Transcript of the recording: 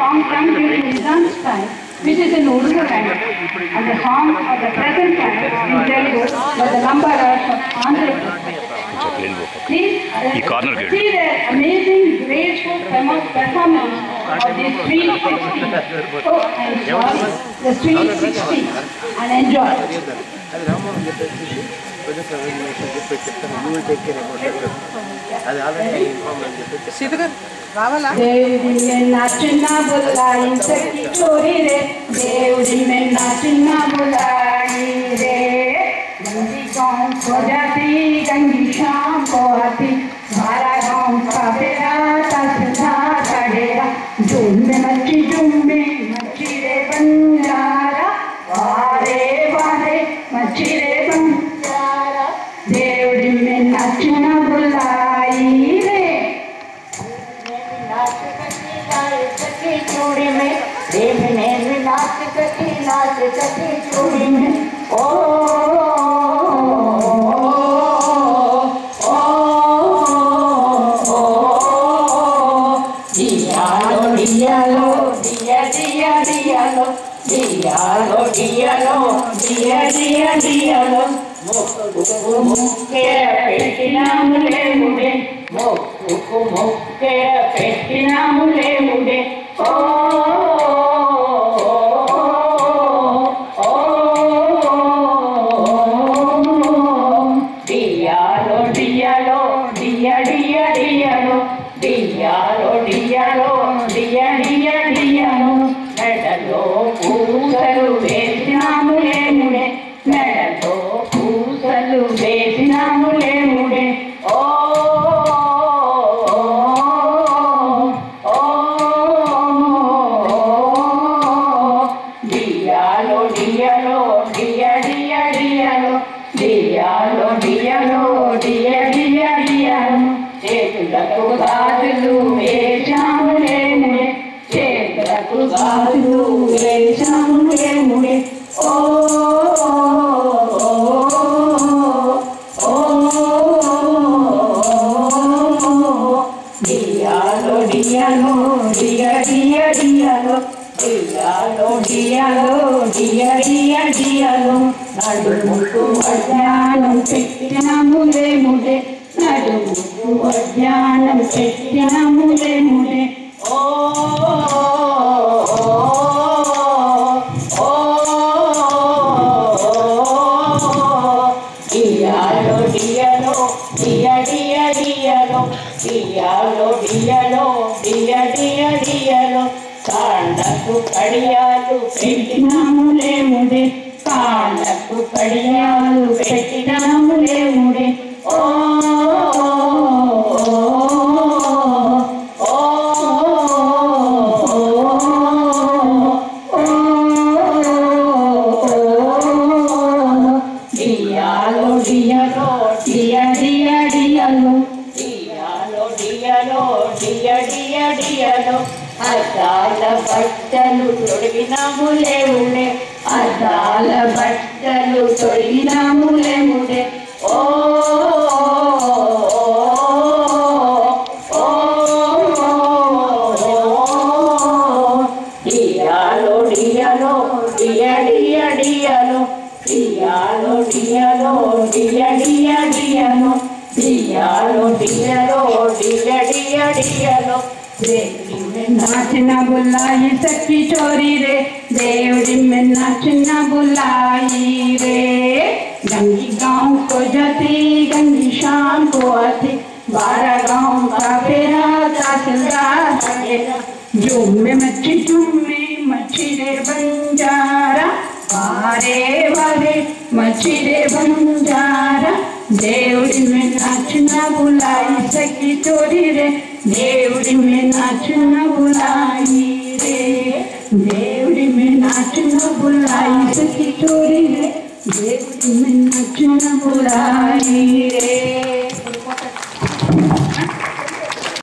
song comes during Nizam's time, which is in Urdu language, and the song of the present time is in Telugu by the Lambadas of Andhra Pradesh. Please see the amazing, graceful performance of the Sweet 16. Oh, I'm sorry, the Sweet 16, and enjoy. దేవుడి మెన్న చిన్న బుల్లాయి సఖి చోరీ రే దేవుడి మెన్న చిన్న బుల్లాయి రే गंगी गाँव को जाती गंगी शाम को आती हमारा गाँव का बेड़ा तसला चढ़ेगा झूम में मच्छी रे बंजारा वारे वारे मच्छी रे बंजारा దేవుడి में नचना बुलाई रे नाच कटी चूड़ी में देव ने नाच कटी चूड़ी में ओ नाचना बुलाई सखी चोरी रे देवड़ी में नाचना बुलाई रे गंगी गाँव को जाती गंगी शाम को आती 12 गाँव का फेरा चलता चलेगा झूम में मच्छी रे बंजारा वारे वारे मच्छी रे बंजारा देवड़ी में नाचना बुलाई सखी चोरी रे देवड़ी में नाचना बुलाई रे देवड़ी में नाचना बुलाई सखी चोरी रे देवड़ी में नाचना बुलाई रे।